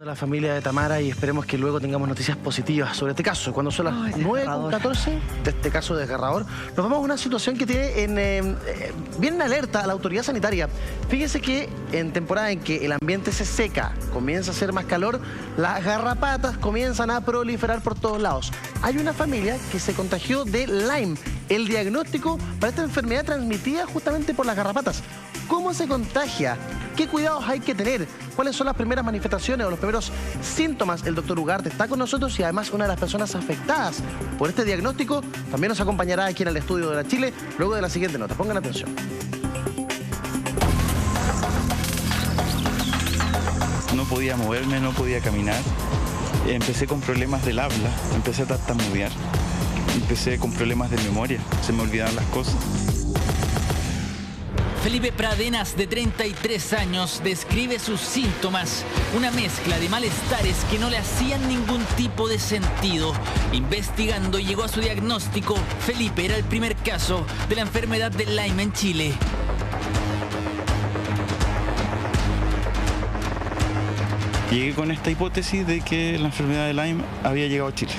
De la familia de Tamara y esperemos que luego tengamos noticias positivas sobre este caso. Cuando son las 9:14 de este caso desgarrador, nos vamos a una situación que tiene viene en alerta a la autoridad sanitaria. Fíjense que en temporada en que el ambiente se seca, comienza a hacer más calor, las garrapatas comienzan a proliferar por todos lados. Hay una familia que se contagió de Lyme, el diagnóstico para esta enfermedad transmitida justamente por las garrapatas. ¿Cómo se contagia? ¿Qué cuidados hay que tener? ¿Cuáles son las primeras manifestaciones o los primeros síntomas? El doctor Ugarte está con nosotros y además una de las personas afectadas por este diagnóstico también nos acompañará aquí en el estudio de la Chile luego de la siguiente nota. Pongan atención. No podía moverme, no podía caminar. Empecé con problemas del habla, empecé a tartamudear. Empecé con problemas de memoria, se me olvidaban las cosas. Felipe Pradenas, de 33 años, describe sus síntomas, una mezcla de malestares que no le hacían ningún tipo de sentido. Investigando llegó a su diagnóstico. Felipe era el primer caso de la enfermedad de Lyme en Chile. Llegué con esta hipótesis de que la enfermedad de Lyme había llegado a Chile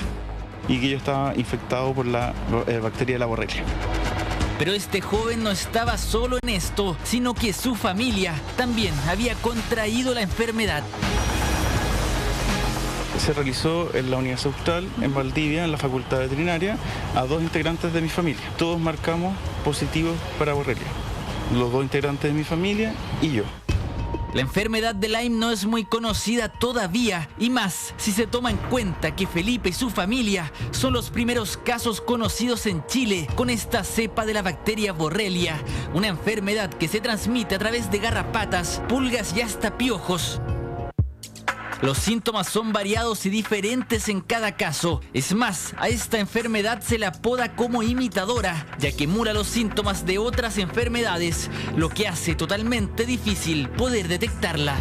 y que yo estaba infectado por la bacteria de la Borrelia. Pero este joven no estaba solo en esto, sino que su familia también había contraído la enfermedad. Se realizó en la Universidad Austral, en Valdivia, en la Facultad Veterinaria, a 2 integrantes de mi familia. Todos marcamos positivos para Borrelia. Los 2 integrantes de mi familia y yo. La enfermedad de Lyme no es muy conocida todavía, y más si se toma en cuenta que Felipe y su familia son los primeros casos conocidos en Chile con esta cepa de la bacteria Borrelia, una enfermedad que se transmite a través de garrapatas, pulgas y hasta piojos. Los síntomas son variados y diferentes en cada caso. Es más, a esta enfermedad se la apoda como imitadora, ya que emula los síntomas de otras enfermedades, lo que hace totalmente difícil poder detectarla.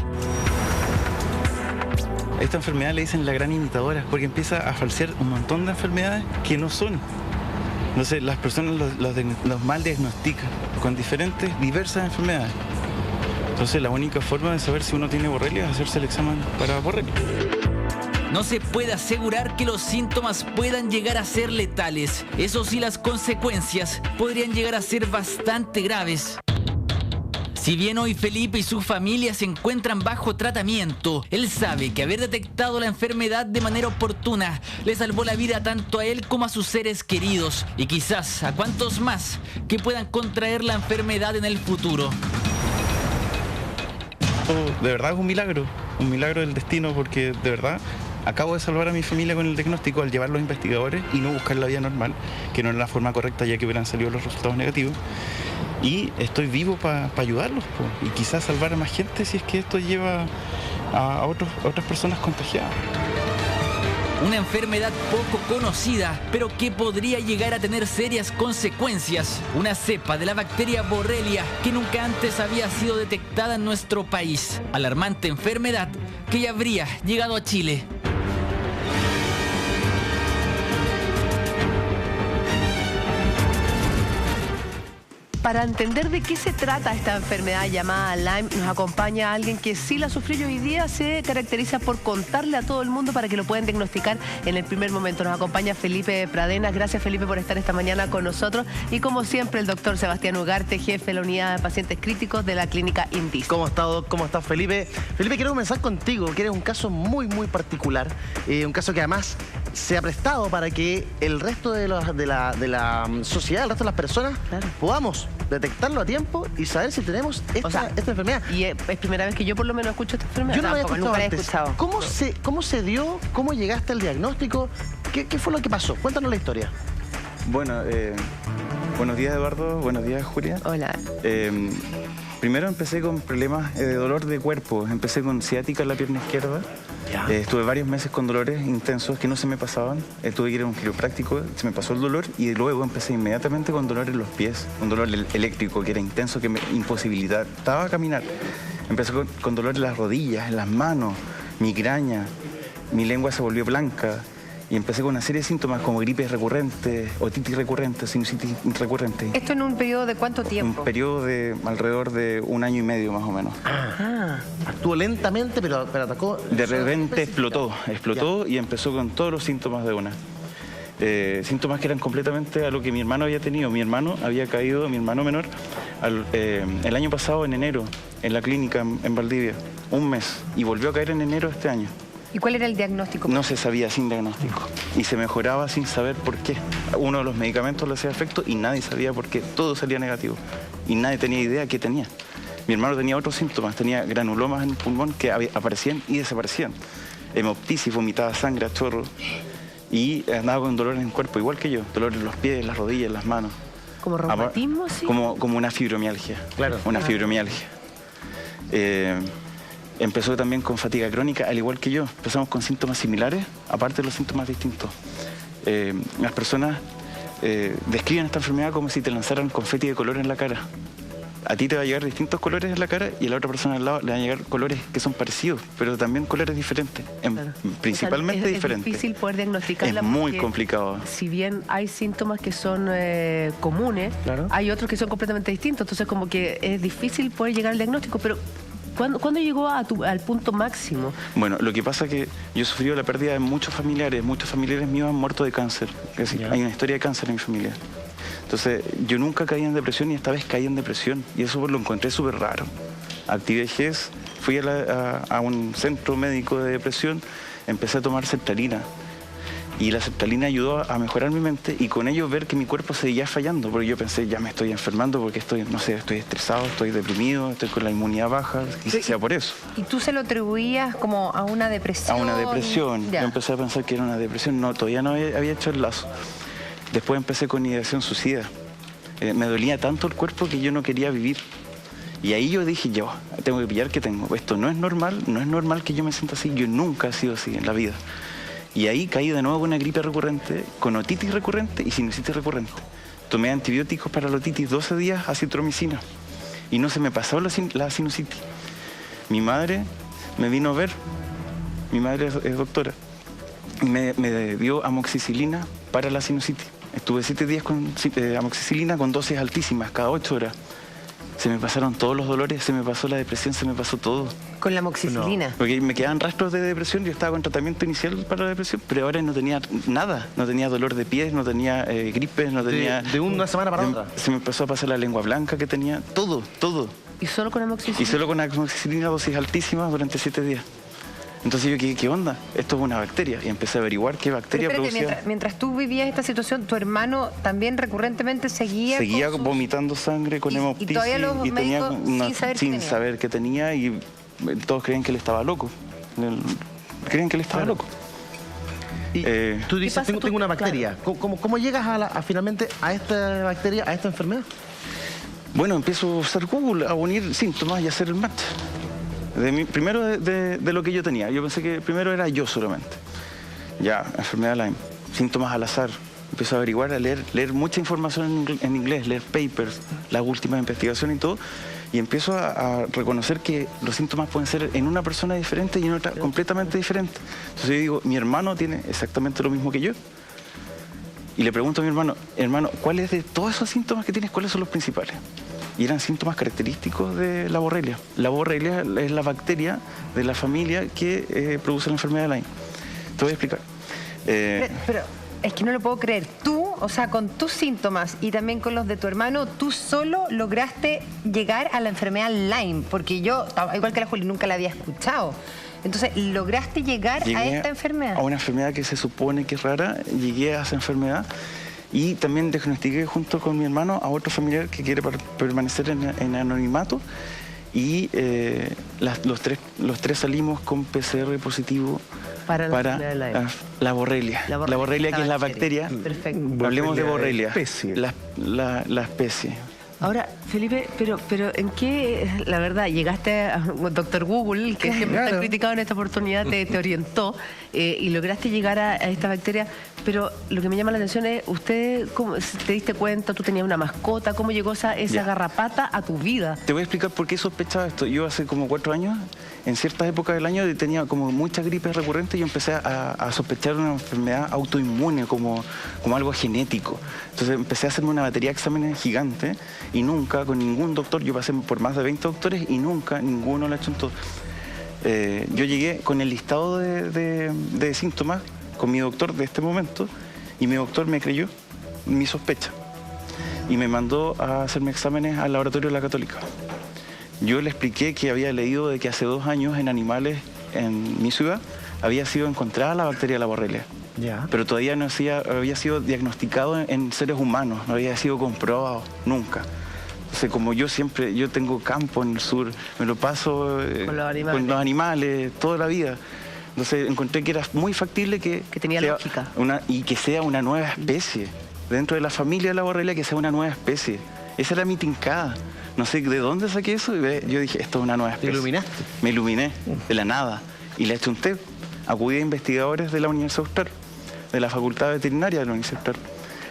Esta enfermedad le dicen la gran imitadora porque empieza a falsear un montón de enfermedades que no son. Entonces las personas los mal diagnostican con diversas enfermedades. Entonces la única forma de saber si uno tiene Borrelia es hacerse el examen para Borrelia. No se puede asegurar que los síntomas puedan llegar a ser letales. Eso sí, las consecuencias podrían llegar a ser bastante graves. Si bien hoy Felipe y su familia se encuentran bajo tratamiento, él sabe que haber detectado la enfermedad de manera oportuna le salvó la vida tanto a él como a sus seres queridos y quizás a cuantos más que puedan contraer la enfermedad en el futuro. De verdad es un milagro del destino, porque de verdad acabo de salvar a mi familia con el diagnóstico al llevar a los investigadores y no buscar la vía normal, que no era la forma correcta ya que hubieran salido los resultados negativos. Y estoy vivo para ayudarlos y quizás salvar a más gente si es que esto lleva a otras personas contagiadas. Una enfermedad poco conocida, pero que podría llegar a tener serias consecuencias. Una cepa de la bacteria Borrelia que nunca antes había sido detectada en nuestro país. Alarmante enfermedad que ya habría llegado a Chile. Para entender de qué se trata esta enfermedad llamada Lyme, nos acompaña alguien que sí la sufrió y hoy día se caracteriza por contarle a todo el mundo para que lo puedan diagnosticar en el primer momento. Nos acompaña Felipe Pradenas. Gracias, Felipe, por estar esta mañana con nosotros. Y como siempre, el doctor Sebastián Ugarte, jefe de la unidad de pacientes críticos de la clínica Indis. ¿Cómo está, Doc? ¿Cómo estás, Felipe? Felipe, quiero comenzar contigo, que eres un caso muy particular. Un caso que además se ha prestado para que el resto de la sociedad, el resto de las personas, podamos detectarlo a tiempo y saber si tenemos esta enfermedad. Y es primera vez que yo por lo menos escucho esta enfermedad. Yo no había escuchado nunca antes. escuchado. ¿Cómo se dio? ¿Cómo llegaste al diagnóstico? ¿Qué fue lo que pasó? Cuéntanos la historia. Bueno, buenos días, Eduardo. Buenos días, Julia. Hola. Primero empecé con problemas de dolor de cuerpo. Empecé con ciática en la pierna izquierda. Estuve varios meses con dolores intensos que no se me pasaban. Tuve que ir a un quiropráctico, se me pasó el dolor y luego empecé inmediatamente con dolor en los pies, un dolor eléctrico que era intenso, que me imposibilitaba caminar. Empecé con dolor en las rodillas, en las manos, migraña, mi lengua se volvió blanca Y empecé con una serie de síntomas como gripes recurrentes, otitis recurrente, sinusitis recurrente. ¿Esto en un periodo de cuánto tiempo? Un periodo de alrededor de 1 año y medio más o menos. Actuó lentamente, pero atacó. De repente explotó y empezó con todos los síntomas de una. Síntomas que eran completamente a lo que mi hermano había tenido. Mi hermano había caído, mi hermano menor, el año pasado en enero, en la clínica en Valdivia, 1 mes, y volvió a caer en enero de este año. ¿Y cuál era el diagnóstico? No se sabía sin diagnóstico y se mejoraba sin saber por qué. Uno de los medicamentos le hacía efecto y nadie sabía por qué, todo salía negativo y nadie tenía idea qué tenía. Mi hermano tenía otros síntomas, tenía granulomas en el pulmón que aparecían y desaparecían. Hemoptisis, vomitaba sangre a chorro y andaba con dolores en el cuerpo, igual que yo, dolores en los pies, las rodillas, las manos. ¿Como reumatismo, sí? Como una fibromialgia, Claro. Una fibromialgia. Empezó también con fatiga crónica, al igual que yo. Empezamos con síntomas similares, aparte de los síntomas distintos. Las personas describen esta enfermedad como si te lanzaran confeti de color en la cara. A ti te va a llegar distintos colores en la cara y a la otra persona al lado le van a llegar colores que son parecidos, pero también colores diferentes, Claro. principalmente O sea, diferentes. Es difícil poder diagnosticarla. Es muy porque complicado. Si bien hay síntomas que son comunes, Claro. hay otros que son completamente distintos. Entonces, como que es difícil poder llegar al diagnóstico. Pero, ¿cuándo llegó al punto máximo? Bueno, lo que pasa es que yo he sufrido la pérdida de muchos familiares míos han muerto de cáncer. Es decir, hay una historia de cáncer en mi familia. Entonces, yo nunca caí en depresión y esta vez caí en depresión. Y eso lo encontré súper raro. Activé GES, fui a un centro médico de depresión, empecé a tomar sertralina. Y la sertralina ayudó a mejorar mi mente y con ello ver que mi cuerpo seguía fallando. Porque yo pensé, ya me estoy enfermando porque estoy estresado, estoy deprimido, estoy con la inmunidad baja, quizás sea por eso. ¿Y tú se lo atribuías como a una depresión? A una depresión. Ya. Yo empecé a pensar que era una depresión. No, todavía no había hecho el lazo. Después empecé con ideación suicida. Me dolía tanto el cuerpo que yo no quería vivir. Y ahí yo dije, yo tengo que pillar que tengo. Esto no es normal que yo me sienta así. Yo nunca he sido así en la vida. Y ahí caí de nuevo con una gripe recurrente, con otitis recurrente y sinusitis recurrente. Tomé antibióticos para la otitis 12 días, acitromicina. Y no se me pasó la sinusitis. Mi madre me vino a ver. Mi madre es doctora. Y me dio amoxicilina para la sinusitis. Estuve 7 días con amoxicilina con dosis altísimas, cada 8 horas. Se me pasaron todos los dolores, se me pasó la depresión, se me pasó todo. Con la amoxicilina. Porque me quedaban rastros de depresión, yo estaba con tratamiento inicial para la depresión, pero ahora no tenía nada. No tenía dolor de pies, no tenía gripes, no tenía... De una semana para otra. Se me empezó a pasar la lengua blanca que tenía, todo. ¿Y solo con amoxicilina? Y solo con amoxicilina, dosis altísimas durante 7 días. Entonces yo, ¿qué onda? Esto es una bacteria. Y empecé a averiguar qué bacteria Pero espérate, producía. mientras tú vivías esta situación, tu hermano también recurrentemente seguía con sus... vomitando sangre con Y hemoptisis. todavía los médicos sin saber qué tenía. saber qué tenía y todos creían que él estaba loco. Creían que él estaba loco. Y tú dices, pasa? tengo una bacteria. ¿Cómo llegas finalmente a esta bacteria, a esta enfermedad? Bueno, empiezo a usar Google, a unir síntomas y a hacer el match. Primero de lo que yo tenía. Yo pensé que primero era yo solamente. Ya, enfermedad Lyme, síntomas al azar. Empiezo a averiguar, a leer mucha información en inglés, leer papers, las últimas investigaciones y todo. Y empiezo a reconocer que los síntomas pueden ser en una persona diferente y en otra completamente diferente. Entonces yo digo, mi hermano tiene exactamente lo mismo que yo. Y le pregunto a mi hermano, ¿cuáles de todos esos síntomas que tienes, cuáles son los principales? Y eran síntomas característicos de la borrelia. La borrelia es la bacteria de la familia que produce la enfermedad de Lyme. Te voy a explicar. Pero es que no lo puedo creer. Tú, o sea, con tus síntomas y también con los de tu hermano, tú solo lograste llegar a la enfermedad Lyme. Porque yo, igual que la Juli, nunca la había escuchado. Entonces, ¿lograste llegar a esta enfermedad? A una enfermedad que se supone que es rara. Llegué a esa enfermedad. Y también diagnostiqué junto con mi hermano a otro familiar que quiere permanecer en anonimato. Y los tres salimos con PCR positivo para la borrelia. La borrelia, que es la bacteria. Perfecto. Hablemos de borrelia. Especie. La especie. Ahora, Felipe, pero ¿en qué, la verdad, llegaste a Dr. Google, que siempre está criticado en esta oportunidad, te orientó y lograste llegar a esta bacteria? Pero lo que me llama la atención es, ¿usted cómo te diste cuenta? ¿Tú tenías una mascota? ¿Cómo llegó esa garrapata a tu vida? Te voy a explicar por qué sospechaba esto. Yo hace como 4 años en ciertas épocas del año tenía como muchas gripes recurrentes y yo empecé a sospechar una enfermedad autoinmune, como algo genético. Entonces empecé a hacerme una batería de exámenes gigante y nunca, con ningún doctor, yo pasé por más de 20 doctores y nunca ninguno le achuntó. Yo llegué con el listado de síntomas con mi doctor de este momento y mi doctor me creyó mi sospecha y me mandó a hacerme exámenes al laboratorio de la Católica. Yo le expliqué que había leído de que hace 2 años en animales en mi ciudad había sido encontrada la bacteria de la borrelia. Ya. Pero todavía no había sido diagnosticado en seres humanos, no había sido comprobado nunca. Entonces, como yo tengo campo en el sur, me lo paso con los animales toda la vida. Entonces encontré que era muy factible que tenía lógica. Y que sea una nueva especie. Dentro de la familia de la borrelia, que sea una nueva especie. Esa era mi tincada. No sé de dónde saqué eso y yo dije, esto es una nueva especie. ¿Te iluminaste? Me iluminé de la nada y le achunté. Acudí a investigadores de la Universidad Austral, de la Facultad Veterinaria de la Universidad Austral.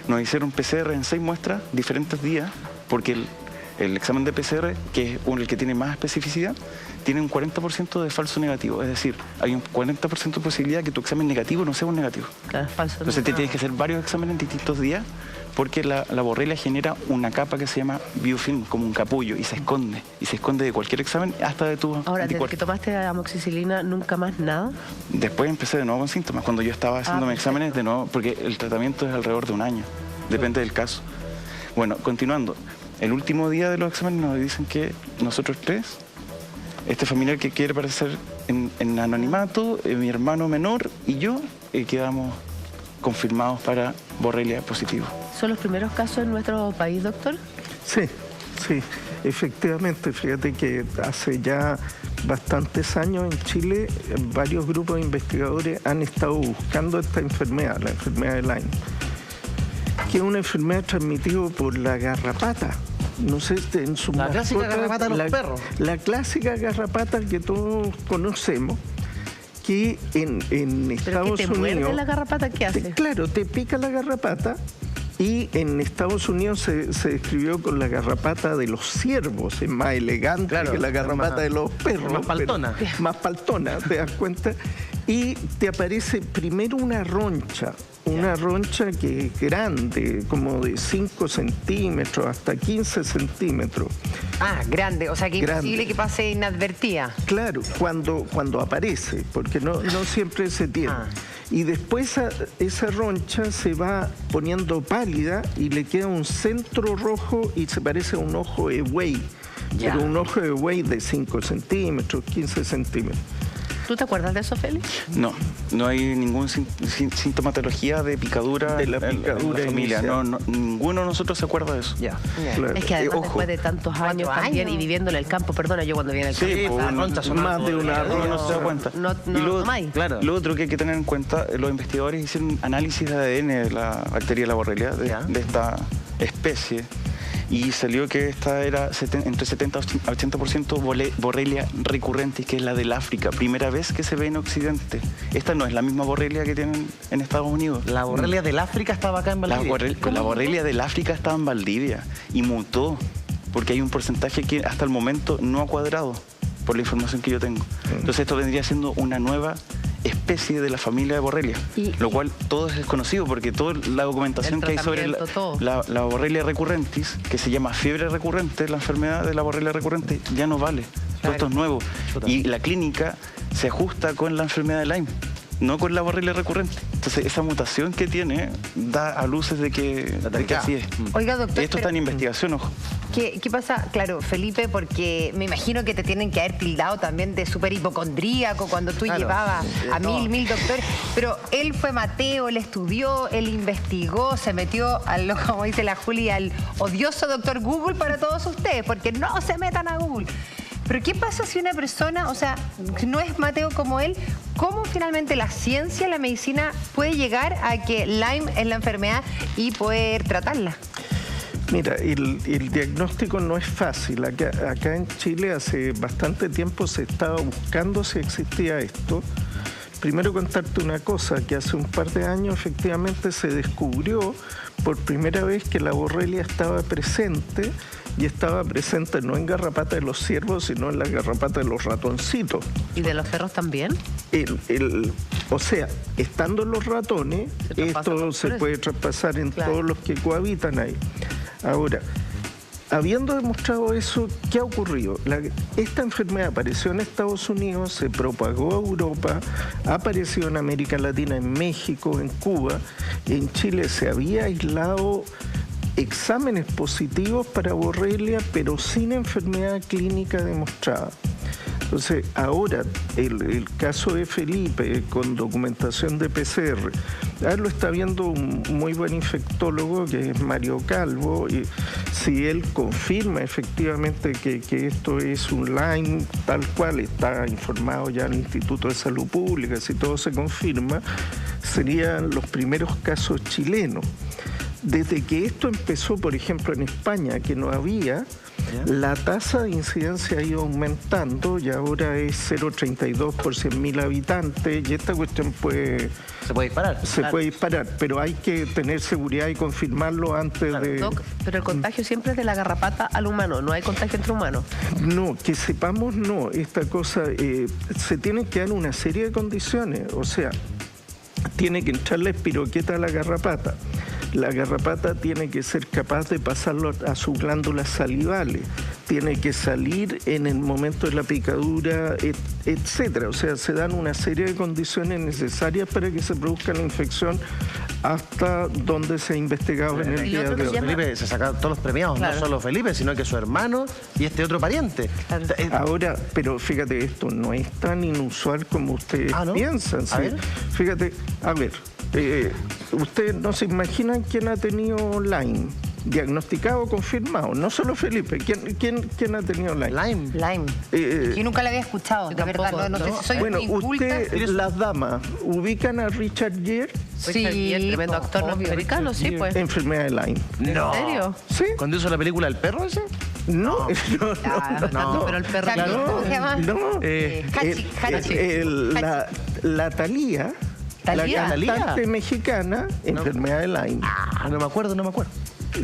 Nos hicieron PCR en 6 muestras diferentes días, porque el examen de PCR, que es el que tiene más especificidad, tiene un 40% de falso negativo. Es decir, hay un 40% de posibilidad que tu examen negativo no sea un negativo. Claro, falso. Entonces te tienes que hacer varios exámenes en distintos días, porque la borrelia genera una capa que se llama biofilm, como un capullo, y se esconde de cualquier examen, hasta de tu Ahora, desde anticuerpo. que tomaste amoxicilina, ¿nunca más nada? Después empecé de nuevo con síntomas, cuando yo estaba haciéndome exámenes de nuevo, porque el tratamiento es alrededor de 1 año, depende del caso. Bueno, continuando, el último día de los exámenes nos dicen que nosotros 3, este familiar que quiere parecer en anonimato, mi hermano menor y yo, quedamos confirmados para borrelia positivo. ¿Son los primeros casos en nuestro país, doctor? Sí, efectivamente. Fíjate que hace ya bastantes años en Chile varios grupos de investigadores han estado buscando esta enfermedad, la enfermedad de Lyme, que es una enfermedad transmitida por la garrapata. No sé, en su La clásica garrapata de los perros. La clásica garrapata que todos conocemos, que en Estados Unidos... ¿Pero que te muerde la garrapata? ¿Qué hace? Claro, te pica la garrapata. Y en Estados Unidos se describió con la garrapata de los ciervos, es más elegante que la garrapata de los perros. Más paltona. Más paltona, ¿te das cuenta? Y te aparece primero una roncha que es grande, como de 5 centímetros hasta 15 centímetros. Ah, grande, o sea que es imposible que pase inadvertida. Claro, cuando aparece, porque no siempre se tiene. Y después esa roncha se va poniendo pálida y le queda un centro rojo y se parece a un ojo de buey. Pero un ojo de buey de 5 centímetros, 15 centímetros. ¿Tú te acuerdas de eso, Félix? No hay ninguna sintomatología de picadura de la picadura en la familia. Ninguno de nosotros se acuerda de eso. Claro. Es que además después de tantos años también y viviendo en el campo, perdona, yo cuando vivía en el campo, más de una roncha no se da cuenta. No, Lo otro que hay que tener en cuenta, los investigadores hicieron análisis de ADN de la bacteria de la borrelia, de esta especie, y salió que esta era entre 70 a 80% borrelia recurrente, que es la del África, primera vez que se ve en Occidente. Esta no es la misma borrelia que tienen en Estados Unidos. La borrelia del África estaba acá en Valdivia. La borrelia del África estaba en Valdivia y mutó, porque hay un porcentaje que hasta el momento no ha cuadrado, por la información que yo tengo. Entonces esto vendría siendo una nueva especie de la familia de borrelia, lo cual todo es desconocido, porque toda la documentación que hay sobre la borrelia recurrentis, que se llama fiebre recurrente, la enfermedad de la borrelia recurrente, ya no vale. Todo esto es nuevo. Y la clínica se ajusta con la enfermedad de Lyme, no con la borrelia recurrente. Entonces esa mutación que tiene da a luces de que así es. Oiga, doctor, esto está en investigación, ojo. ¿Qué pasa? Claro, Felipe, porque me imagino que te tienen que haber tildado también de súper hipocondríaco cuando tú llevabas a mil doctores. Pero él fue Mateo, él estudió, él investigó, se metió, como dice la Juli, al odioso doctor Google para todos ustedes, porque no se metan a Google. Pero ¿qué pasa si una persona, o sea, no es Mateo como él? ¿Cómo finalmente la ciencia, la medicina puede llegar a que Lyme es la enfermedad y poder tratarla? Mira, el diagnóstico no es fácil. Acá en Chile hace bastante tiempo se estaba buscando si existía esto, primero contarte una cosa, que hace un par de años efectivamente se descubrió por primera vez que la borrelia estaba presente, y estaba presente no en garrapata de los ciervos, sino en la garrapata de los ratoncitos. ¿Y de los perros también? O sea, estando en los ratones, esto se puede traspasar en todos los que cohabitan ahí. Ahora, habiendo demostrado eso, ¿qué ha ocurrido? Esta enfermedad apareció en Estados Unidos, se propagó a Europa, ha aparecido en América Latina, en México, en Cuba. En Chile se había aislado exámenes positivos para borrelia, pero sin enfermedad clínica demostrada. Entonces, ahora, el caso de Felipe, con documentación de PCR, lo está viendo un muy buen infectólogo, que es Mario Calvo, y si él confirma efectivamente que esto es un Lyme, tal cual está informado ya el Instituto de Salud Pública, si todo se confirma, serían los primeros casos chilenos. Desde que esto empezó, por ejemplo, en España, que no había, la tasa de incidencia ha ido aumentando y ahora es 0,32 por 100.000 habitantes, y esta cuestión se puede disparar. Se puede disparar, pero hay que tener seguridad y confirmarlo antes de... Doc, pero el contagio siempre es de la garrapata al humano, no hay contagio entre humanos. No, que sepamos no, esta cosa, se tiene que dar una serie de condiciones, o sea, tiene que entrar la espiroqueta a la garrapata. La garrapata tiene que ser capaz de pasarlo a sus glándulas salivales, tiene que salir en el momento de la picadura, etcétera. O sea, se dan una serie de condiciones necesarias para que se produzca la infección hasta donde se ha investigado en el día de hoy. Felipe se sacaron todos los premiados, no solo Felipe, sino que su hermano y este otro pariente. Ahora, pero fíjate, esto no es tan inusual como ustedes piensan. ¿Sí? Fíjate, a ver, ustedes no se imaginan quién ha tenido Lyme. Diagnosticado o confirmado, no solo Felipe. ¿Quién ha tenido Lyme? Lyme. Yo nunca la había escuchado, de verdad. No sé si soy bueno, inculta. Las damas, ¿ubican a Richard Gere? Sí, el tremendo actor norteamericano, sí, pues. Enfermedad de Lyme. No. ¿En serio? Sí. ¿Cuándo hizo la película El Perro ese? No, No, pero el perro... ¿Cómo se llama? La Thalía, la cantante mexicana, enfermedad de Lyme. No me acuerdo.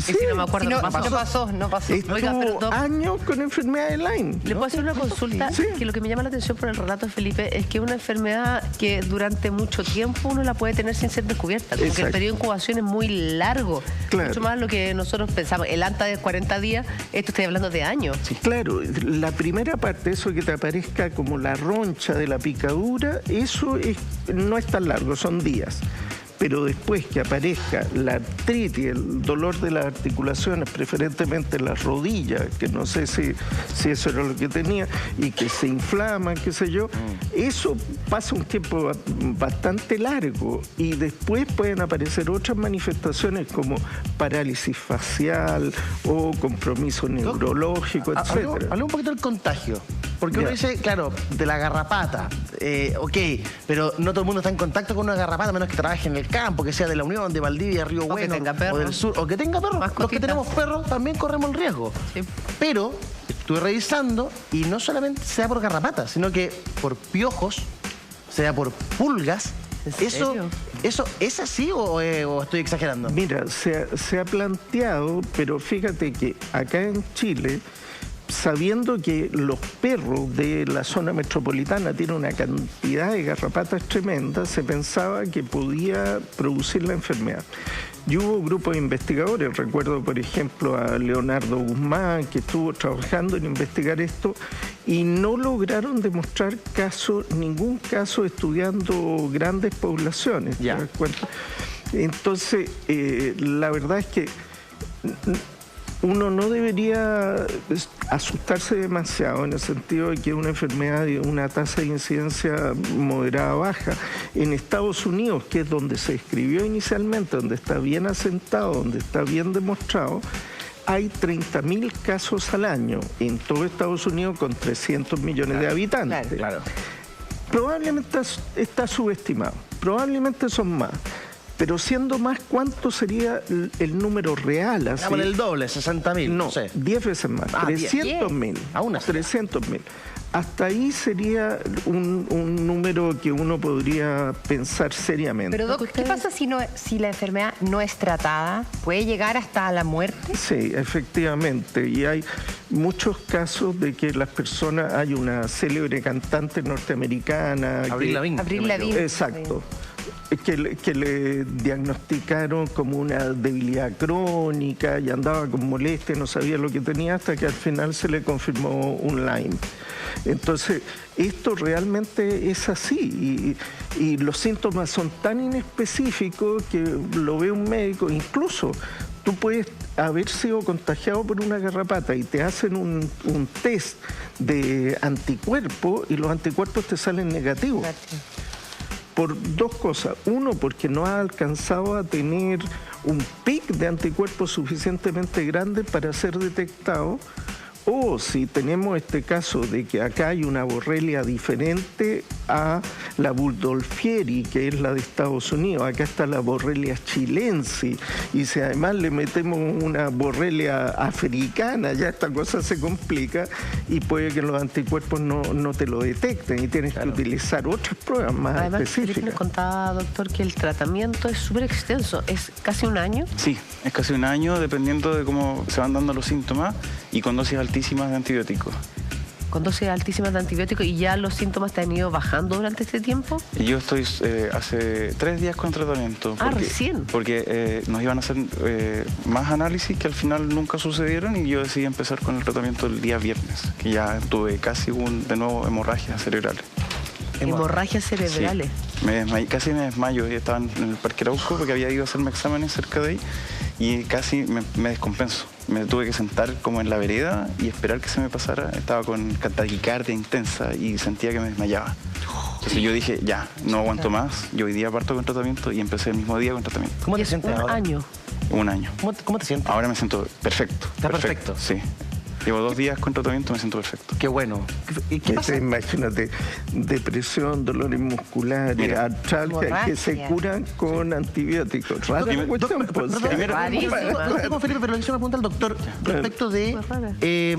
Sí, no me acuerdo. No pasó. Estuvo años con enfermedad de Lyme. ¿Le puedo hacer una consulta? Sí. Que lo que me llama la atención por el relato de Felipe es que es una enfermedad que durante mucho tiempo uno la puede tener sin ser descubierta. Como que el periodo de incubación es muy largo. Claro. Mucho más de lo que nosotros pensamos. El ANTA de 40 días, esto estoy hablando de años. Sí, claro, la primera parte, eso que te aparezca como la roncha de la picadura, eso no es tan largo, son días. Pero después que aparezca la artritis, el dolor de las articulaciones, preferentemente las rodillas, que no sé si eso era lo que tenía, y que se inflama, qué sé yo, eso pasa un tiempo bastante largo, y después pueden aparecer otras manifestaciones como parálisis facial o compromiso neurológico, etc. Hablé un poquito del contagio. Porque uno dice, claro, de la garrapata, ok, pero no todo el mundo está en contacto con una garrapata, a menos que trabaje en el campo, que sea de la Unión, de Valdivia, Río Bueno, o del sur, o que tenga perros. Los que tenemos perros también corremos el riesgo. Sí. Pero estuve revisando y no solamente sea por garrapatas, sino que por piojos, sea por pulgas. ¿Eso es así o estoy exagerando? Mira, se ha planteado, pero fíjate que acá en Chile, sabiendo que los perros de la zona metropolitana tienen una cantidad de garrapatas tremendas, se pensaba que podía producir la enfermedad. Y hubo grupos de investigadores, recuerdo por ejemplo a Leonardo Guzmán, que estuvo trabajando en investigar esto, y no lograron demostrar ningún caso estudiando grandes poblaciones. ¿Te das cuenta? Entonces, la verdad es que uno no debería asustarse demasiado en el sentido de que una enfermedad de una tasa de incidencia moderada baja. En Estados Unidos, que es donde se describió inicialmente, donde está bien asentado, donde está bien demostrado, hay 30.000 casos al año en todo Estados Unidos con 300 millones de habitantes. Claro. Probablemente está subestimado, probablemente son más. Pero siendo más, ¿cuánto sería el número real? Digamos el doble, 60.000. No, 10 veces más, 300.000. Aún así. 300.000. Hasta ahí sería un número que uno podría pensar seriamente. Pero, Doc, ¿qué pasa si la enfermedad no es tratada? ¿Puede llegar hasta la muerte? Sí, efectivamente. Y hay muchos casos de que las personas... Hay una célebre cantante norteamericana... Avril Lavigne. Avril Lavigne. Exacto. Que le diagnosticaron como una debilidad crónica y andaba con molestia, no sabía lo que tenía, hasta que al final se le confirmó un Lyme. Entonces, esto realmente es así y los síntomas son tan inespecíficos que lo ve un médico. Incluso tú puedes haber sido contagiado por una garrapata y te hacen un test de anticuerpos y los anticuerpos te salen negativos. Por dos cosas. Uno, porque no ha alcanzado a tener un pic de anticuerpos suficientemente grande para ser detectado. O si tenemos este caso de que acá hay una borrelia diferente a la Burgdorfieri, que es la de Estados Unidos. Acá está la borrelia chilensis. Y si además le metemos una borrelia africana, ya esta cosa se complica y puede que los anticuerpos no te lo detecten y tienes que utilizar otras pruebas más específicas. Felipe nos contaba, doctor, que el tratamiento es súper extenso. ¿Es casi un año? Sí, es casi un año, dependiendo de cómo se van dando los síntomas y con dosis altísimas de antibióticos. Con dosis altísimas de antibióticos, ¿y ya los síntomas te han ido bajando durante este tiempo? Yo estoy hace 3 días con tratamiento. Recién. Porque nos iban a hacer más análisis que al final nunca sucedieron y yo decidí empezar con el tratamiento el día viernes, que ya tuve casi de nuevo hemorragias cerebrales. Hemorragias cerebrales. Sí, casi me desmayo. Yo estaba en el Parque Arauco porque había ido a hacerme exámenes cerca de ahí y casi me descompenso. Me tuve que sentar como en la vereda y esperar que se me pasara. Estaba con taquicardia intensa y sentía que me desmayaba. Entonces yo dije, ya, no aguanto más. Yo hoy día parto con tratamiento y empecé el mismo día con tratamiento. ¿Cómo te sientes ahora? ¿Un año? Un año. ¿Cómo te sientes? Ahora me siento perfecto. ¿Está perfecto? Sí. Llevo 2 días con tratamiento, me siento perfecto. Qué bueno. ¿Y qué pasa? Imagínate, depresión, dolores musculares, artralgia, que se curan con antibióticos. Felipe, pero le hice una pregunta al doctor respecto de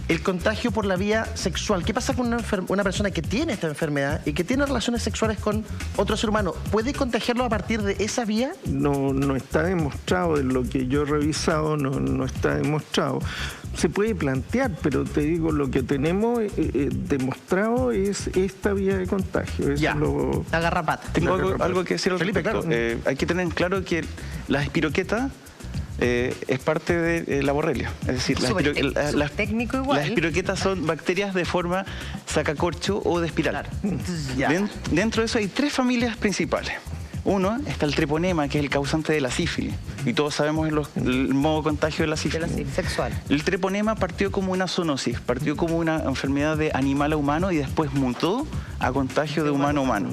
el contagio por la vía sexual. ¿Qué pasa con una persona que tiene esta enfermedad y que tiene relaciones sexuales con otro ser humano? ¿Puede contagiarlo a partir de esa vía? No está demostrado, en lo que yo he revisado no está demostrado. Se puede plantear, pero te digo, lo que tenemos demostrado es esta vía de contagio. Eso la garrapata. Tengo algo que decir al Felipe, respecto. claro. Hay que tener en claro que las espiroquetas es parte de la borrelia. Es decir, técnico igual. Las espiroquetas son bacterias de forma sacacorcho o de espiral. Dentro de eso hay 3 familias principales. Uno, está el treponema, que es el causante de la sífilis. Y todos sabemos el modo de contagio de la sífilis. Sexual. El treponema partió como una zoonosis, partió como una enfermedad de animal a humano y después mutó a contagio de humano a humano.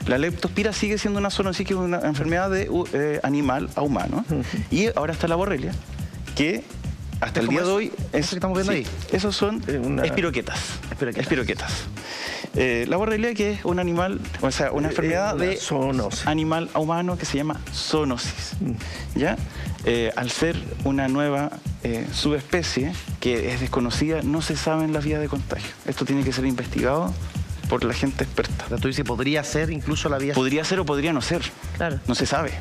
La leptospira sigue siendo una zoonosis, que es una enfermedad de animal a humano. Y ahora está la borrelia, que hasta el día de hoy... ¿Eso que estamos viendo ahí? Esos son espiroquetas. La borrelia, que es un animal, o sea, una enfermedad de zoonosis. Animal a humano que se llama zoonosis. ¿Ya? Al ser una nueva subespecie que es desconocida, no se saben las vías de contagio. Esto tiene que ser investigado por la gente experta. Tú dices, ¿podría ser incluso la vía? Podría ser o podría no ser. Claro. No se sabe.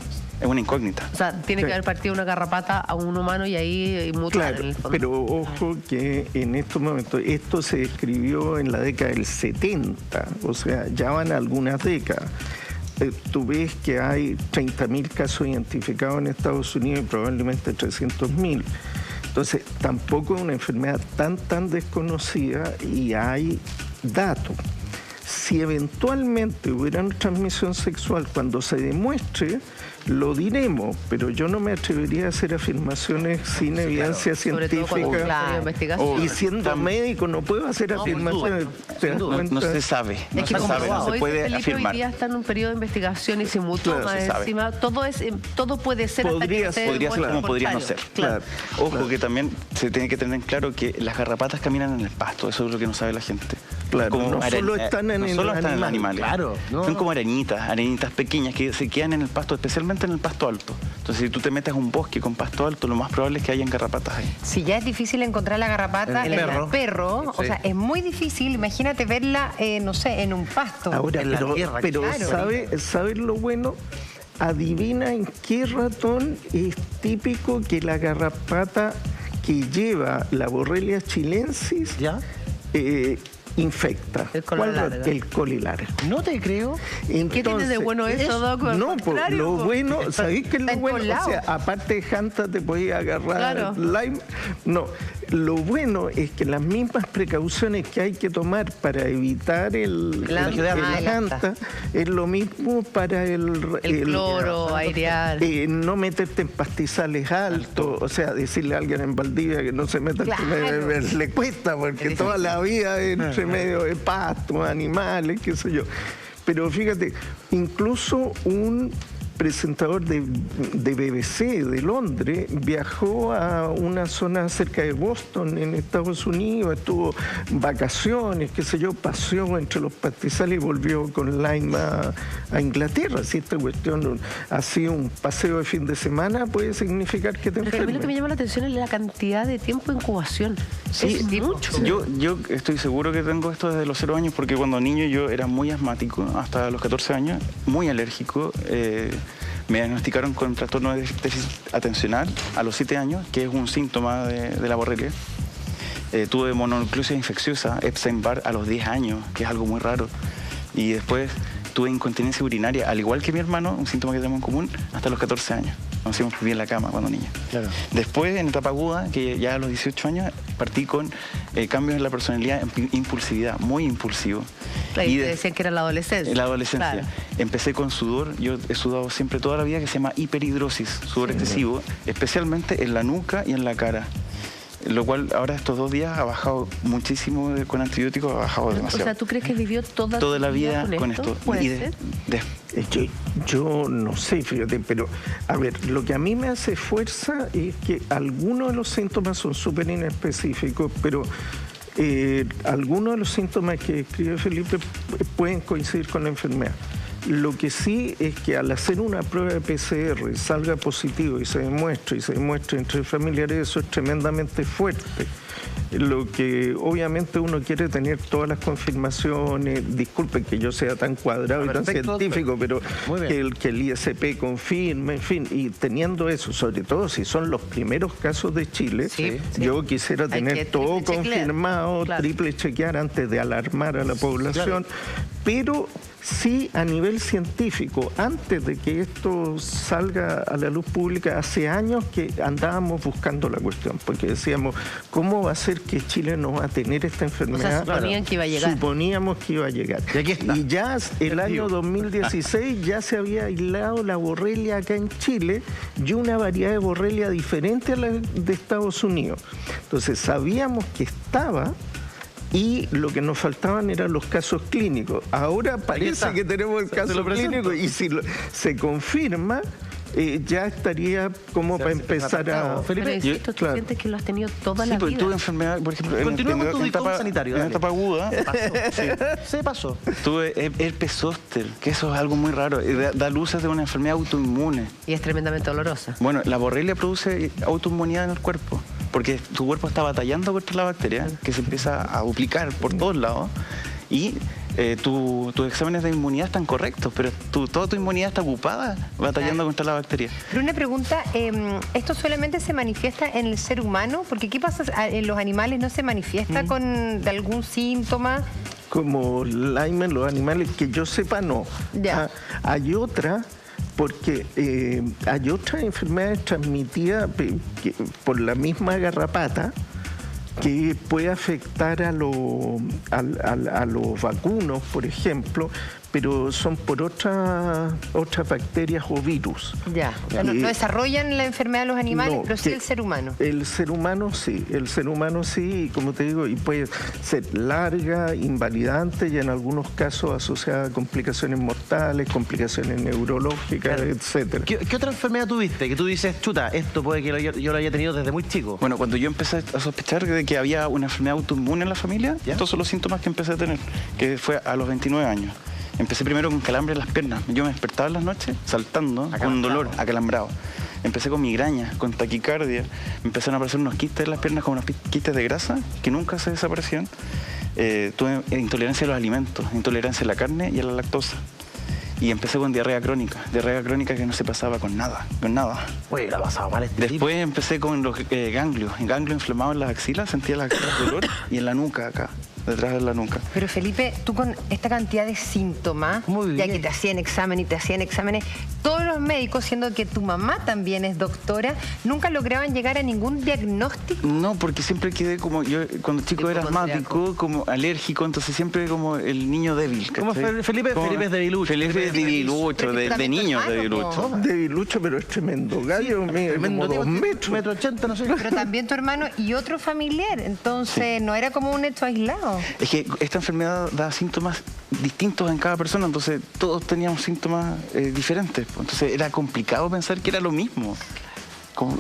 Es una incógnita. O sea, tiene que haber partido una garrapata a un humano y ahí mutar en el fondo. Pero ojo que en estos momentos, esto se escribió en la década del 70, o sea, ya van algunas décadas. Tú ves que hay 30.000 casos identificados en Estados Unidos y probablemente 300.000. Entonces, tampoco es una enfermedad tan desconocida y hay datos. Si eventualmente hubiera una transmisión sexual, cuando se demuestre, lo diremos, pero yo no me atrevería a hacer afirmaciones sin evidencia científica. Y siendo médico no puedo hacer afirmaciones. No se sabe. Es que no se puede Felipe afirmar. hoy día está en un periodo de investigación y se mutó más encima. Todo puede ser Podría hasta que podría ser como podría no ser. Claro. Ojo que también se tiene que tener en claro que las garrapatas caminan en el pasto. Eso es lo que no sabe la gente. Claro, no solo están en están en solo los están en los animales. animales. Claro, Son como arenitas pequeñas que se quedan en el pasto, especialmente en el pasto alto. Entonces, si tú te metes a un bosque con pasto alto, lo más probable es que hayan garrapatas ahí. Si ya es difícil encontrar la garrapata El en el perro. o sea, es muy difícil, imagínate verla, no sé, en un pasto. Ahora, En la tierra, pero claro. ¿sabe lo bueno? Adivina en qué ratón es típico que la garrapata que lleva la Borrelia chilensis ¿Ya? infecta. El cola larga. El colilar. No te creo. ¿Qué tiene de bueno eso, Doc? Al No, pues, contrario, lo po. bueno, ¿sabéis qué es Está lo en bueno? todos O sea, lados. aparte de Janta te podías agarrar Claro. Lyme. No, lo bueno es que las mismas precauciones que hay que tomar para evitar el Janta es lo mismo para el cloro, airear. no meterte en pastizales altos, o sea, decirle a alguien en Valdivia que no se meta Claro. entre medio de ver, le cuesta, porque toda la vida entre medio de pasto, animales, qué sé yo. Pero fíjate, incluso un presentador de BBC de Londres viajó a una zona cerca de Boston, en Estados Unidos, estuvo vacaciones, qué sé yo, paseó entre los pastizales y volvió con Lyme a Inglaterra. Si esta cuestión ha sido un paseo de fin de semana, puede significar que te Pero a mí lo que me enfermes. llama la atención es la cantidad de tiempo de incubación. Sí, es mucho. Yo estoy seguro que tengo esto desde los 0 años porque cuando niño yo era muy asmático, hasta los 14 años, muy alérgico. Me diagnosticaron con trastorno de déficit atencional a los 7 años, que es un síntoma de la borrelia. Tuve mononucleosis infecciosa, Epstein-Barr, a los 10 años, que es algo muy raro. Y después tuve incontinencia urinaria, al igual que mi hermano, un síntoma que tenemos en común, hasta los 14 años. Nos hacíamos pipí en la cama cuando niños. Claro. Después, en etapa aguda, que ya a los 18 años, partí con cambios en la personalidad, impulsividad, muy impulsivo. Ahí te de- decían que era la adolescencia. en la adolescencia. Claro. Empecé con sudor, yo he sudado siempre toda la vida, que se llama hiperhidrosis, sudor excesivo, especialmente en la nuca y en la cara. Lo cual ahora estos 2 días ha bajado muchísimo con antibióticos, ha bajado O demasiado. sea, ¿tú crees que vivió toda Toda la tu vida con esto. ¿Puede Y ser? Yo no sé, fíjate, pero a ver, lo que a mí me hace fuerza es que algunos de los síntomas son súper inespecíficos, pero algunos de los síntomas que escribe Felipe pueden coincidir con la enfermedad. Lo que sí es que al hacer una prueba de PCR salga positivo y se demuestre entre familiares, eso es tremendamente fuerte. Lo que obviamente uno quiere tener todas las confirmaciones, disculpen que yo sea tan cuadrado y tan Perfecto, científico, pero muy bien. que el ISP confirme, en fin, y teniendo eso, sobre todo si son los primeros casos de Chile, Sí, sí. yo quisiera Hay tener que todo triple chequear. confirmado, Claro. triple chequear antes de alarmar a la población, pero sí a nivel científico, antes de que esto salga a la luz pública, hace años que andábamos buscando la cuestión, porque decíamos, ¿cómo va a ser que Chile no va a tener esta enfermedad? suponían que iba a llegar. Suponíamos que iba a llegar. Y aquí está. Y ya el año 2016 ya se había aislado la borrelia acá en Chile y una variedad de borrelia diferente a la de Estados Unidos. Entonces sabíamos que estaba y lo que nos faltaban eran los casos clínicos. Ahora parece está. que tenemos el Se caso lo presento. clínico y si se confirma, ya estaría como para empezar a... Felipe, Pero insisto, tú claro. sientes que lo has tenido toda Sí, la pues vida. tuve enfermedad, por ejemplo, Continúa con tu en DICOM sanitario, en dale. etapa aguda. se pasó. Tuve herpes zóster, que eso es algo muy raro. Da luces de una enfermedad autoinmune. Y es tremendamente dolorosa. Bueno, la borrelia produce autoinmunidad en el cuerpo, porque tu cuerpo está batallando contra la bacteria, que se empieza a duplicar por todos lados, y tus exámenes de inmunidad están correctos, pero toda tu inmunidad está ocupada batallando contra la bacteria. Pero una pregunta, ¿esto solamente se manifiesta en el ser humano? Porque ¿qué pasa en los animales? ¿No se manifiesta con de algún síntoma? Como Lyme en los animales, que yo sepa, no. Ya. Hay otra, porque hay otras enfermedades transmitidas por la misma garrapata que puede afectar a los vacunos, por ejemplo, pero son por otras bacterias o virus. Ya. No desarrollan la enfermedad los animales, No, pero sí el ser humano. El ser humano sí, y como te digo, y puede ser larga, invalidante y en algunos casos asociada a complicaciones mortales, complicaciones neurológicas, etcétera. ¿Qué otra enfermedad tuviste? Que tú dices, chuta, esto puede que yo lo haya tenido desde muy chico. Bueno, cuando yo empecé a sospechar de que había una enfermedad autoinmune en la familia, estos son los síntomas que empecé a tener, que fue a los 29 años. Empecé primero con calambre en las piernas. Yo me despertaba en las noches saltando, con dolor, acalambrado. Empecé con migraña, con taquicardia. Empezaron a aparecer unos quistes en las piernas, como unos quistes de grasa, que nunca se desaparecían. Tuve intolerancia a los alimentos, intolerancia a la carne y a la lactosa. Y empecé con diarrea crónica que no se pasaba con nada. Oye, la pasaba mal este Después empecé con los ganglios inflamados en las axilas, sentía las axilas dolor y en la nuca acá, detrás de la nuca. Pero Felipe, tú con esta cantidad de síntomas, ya que te hacían exámenes, todos los médicos, siendo que tu mamá también es doctora, nunca lograban llegar a ningún diagnóstico. No, porque siempre quedé como, yo cuando chico era asmático, como alérgico, entonces siempre como el niño débil. ¿Cómo Felipe? Felipe es debilucho. Felipe es debilucho, de niño debilucho. Debilucho, pero es tremendo gallo, como 2 metros. 1,80 m, no sé. Pero también tu hermano y otro familiar, entonces no era como un hecho aislado. Es que esta enfermedad da síntomas distintos en cada persona, entonces todos teníamos síntomas diferentes. Entonces era complicado pensar que era lo mismo.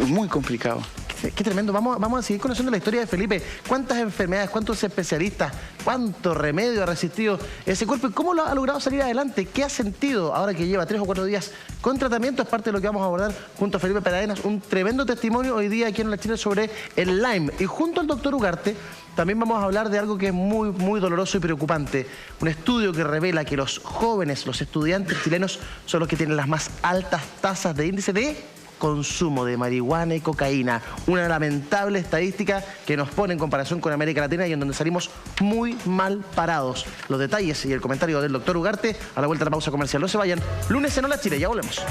Muy complicado. Qué tremendo. Vamos a seguir conociendo la historia de Felipe. ¿Cuántas enfermedades, cuántos especialistas, cuánto remedio ha resistido ese cuerpo y cómo lo ha logrado salir adelante? ¿Qué ha sentido ahora que lleva 3 o 4 días con tratamiento? Es parte de lo que vamos a abordar junto a Felipe Pradenas. Un tremendo testimonio hoy día aquí en La Chile sobre el Lyme. Y junto al doctor Ugarte también vamos a hablar de algo que es muy, muy doloroso y preocupante. Un estudio que revela que los jóvenes, los estudiantes chilenos, son los que tienen las más altas tasas de índice de consumo de marihuana y cocaína. Una lamentable estadística que nos pone en comparación con América Latina y en donde salimos muy mal parados. Los detalles y el comentario del doctor Ugarte a la vuelta de la pausa comercial. No se vayan. Lunes en Hola Chile, ya volvemos.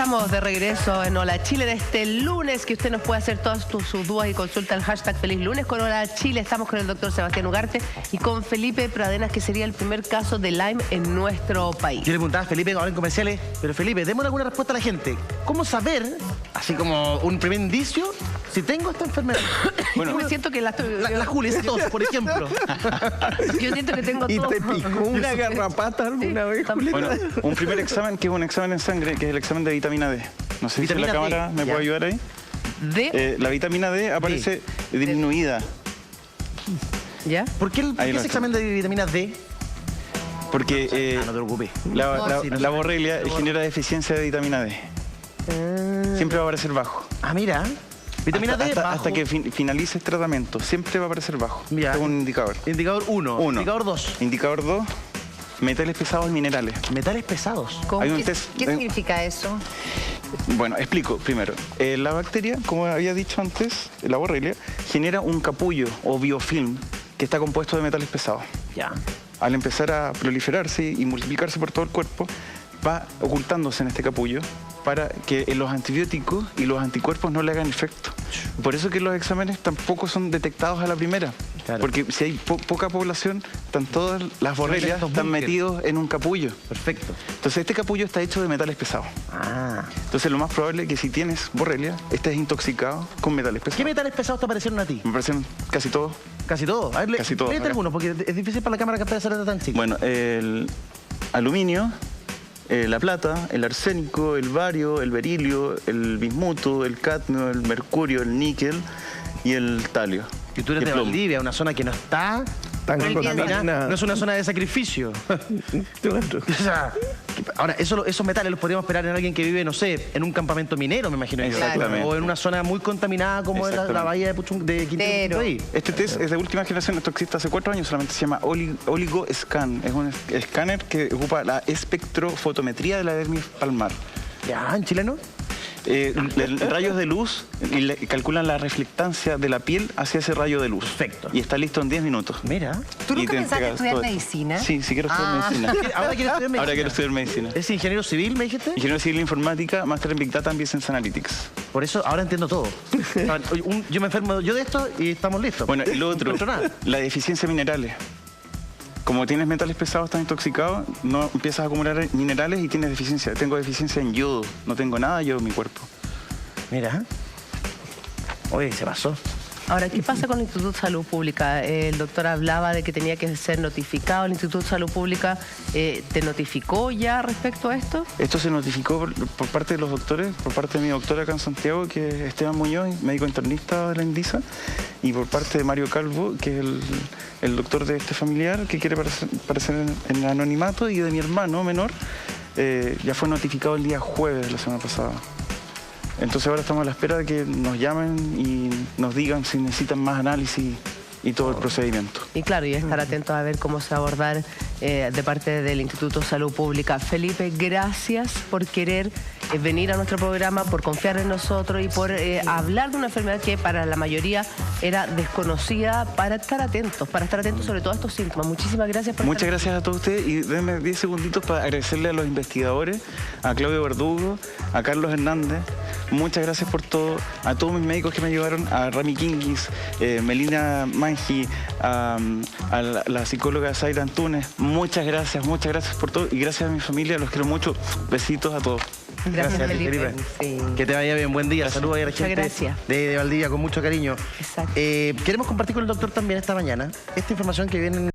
Estamos de regreso en Hola Chile de este lunes, que usted nos puede hacer todas sus dudas y consulta el hashtag Feliz Lunes con Hola Chile. Estamos con el doctor Sebastián Ugarte y con Felipe Pradenas, que sería el primer caso de Lyme en nuestro país. Yo le preguntaba a Felipe ahora en comerciales, pero Felipe, démosle alguna respuesta a la gente. ¿Cómo saber, así como un primer indicio, si tengo esta enfermedad? Bueno, me siento que la Julia es tos, por ejemplo. Yo siento que tengo tos. ¿Y te picó una garrapata alguna vez, Julia? Bueno, un primer examen, que es un examen en sangre, que es el examen de vitamina D. No sé si la cámara me puede ayudar ahí. La vitamina D aparece disminuida. ¿Ya? ¿Por qué ese examen de vitamina D? Porque no te preocupes. La borrelia genera deficiencia de vitamina D. Siempre va a aparecer bajo. Ah, mira. Vitamina D bajo. Hasta que finalice el tratamiento, siempre va a aparecer bajo. Ya. Es un indicador. Indicador 1. Indicador 2. Indicador 2. Metales pesados y minerales. Metales pesados. ¿Qué significa eso? Bueno, explico primero. La bacteria, como había dicho antes, la borrelia, genera un capullo o biofilm que está compuesto de metales pesados. Ya. Al empezar a proliferarse y multiplicarse por todo el cuerpo, va ocultándose en este capullo para que los antibióticos y los anticuerpos no le hagan efecto. Por eso que los exámenes tampoco son detectados a la primera. Claro. Porque si hay poca población, están todas las borrelias metidos en un capullo. Perfecto. Entonces este capullo está hecho de metales pesados. Entonces lo más probable es que si tienes borrelia, estés intoxicado con metales pesados. ¿Qué metales pesados te aparecieron a ti? Me parecen casi todos. ¿Casi todos? A ver, casi todos. Léete algunos, porque es difícil para la cámara captar esa letra tan chica. Bueno, el aluminio, la plata, el arsénico, el bario, el berilio, el bismuto, el cadmio, el mercurio, el níquel y el talio. Y tú eres de Valdivia, una zona que no está tan contaminada. No es una zona de sacrificio. Claro. O sea, Ahora, esos metales los podríamos esperar en alguien que vive, no sé, en un campamento minero, me imagino. Exactamente. O en una zona muy contaminada como es la bahía de Quintero. Este test es de última generación, esto existe hace 4 años, solamente se llama OligoScan. Es un escáner que ocupa la espectrofotometría de la dermis palmar. Ya, ¿en chileno? Rayos de luz y calculan la reflectancia de la piel hacia ese rayo de luz. Perfecto. Y está listo en 10 minutos. Mira. ¿Tú nunca te pensaste entregas estudiar todo. medicina? Sí, quiero estudiar medicina. ¿Ahora quieres estudiar medicina? Ahora quiero estudiar medicina. ¿Es ingeniero civil, me dijiste? Ingeniero civil informática, máster en Big Data and Business Analytics. Por eso ahora entiendo todo. Yo me enfermo yo de esto y estamos listos. Bueno, y lo otro, No encuentro nada. la deficiencia de minerales. Como tienes metales pesados, estás intoxicado, no empiezas a acumular minerales y tienes deficiencia. Tengo deficiencia en yodo, no tengo nada de yodo en mi cuerpo. Mira. Oye, se pasó. Ahora, ¿qué pasa con el Instituto de Salud Pública? El doctor hablaba de que tenía que ser notificado. ¿El Instituto de Salud Pública te notificó ya respecto a esto? Esto se notificó por parte de los doctores, por parte de mi doctor acá en Santiago, que es Esteban Muñoz, médico internista de la INDISA, y por parte de Mario Calvo, que es el doctor de este familiar, que quiere parecer en el anonimato, y de mi hermano menor, ya fue notificado el día jueves de la semana pasada. Entonces ahora estamos a la espera de que nos llamen y nos digan si necesitan más análisis y todo el procedimiento. Y claro, y estar atentos a ver cómo se va a abordar de parte del Instituto de Salud Pública. Felipe, gracias por querer venir a nuestro programa, por confiar en nosotros y por hablar de una enfermedad que para la mayoría era desconocida, para estar atentos sobre todo a estos síntomas. Muchísimas gracias por Muchas gracias a todos ustedes y denme 10 segunditos para agradecerle a los investigadores, a Claudio Verdugo, a Carlos Hernández. Muchas gracias por todo, a todos mis médicos que me ayudaron, a Rami Kingis, Melina Manji, a la psicóloga Zaira Antunes. Muchas gracias por todo y gracias a mi familia, los quiero mucho. Besitos a todos. Gracias, Felipe. Sí. Que te vaya bien, buen día. Saludos a la gente gracias. de Valdivia con mucho cariño. Exacto. Queremos compartir con el doctor también esta mañana esta información que viene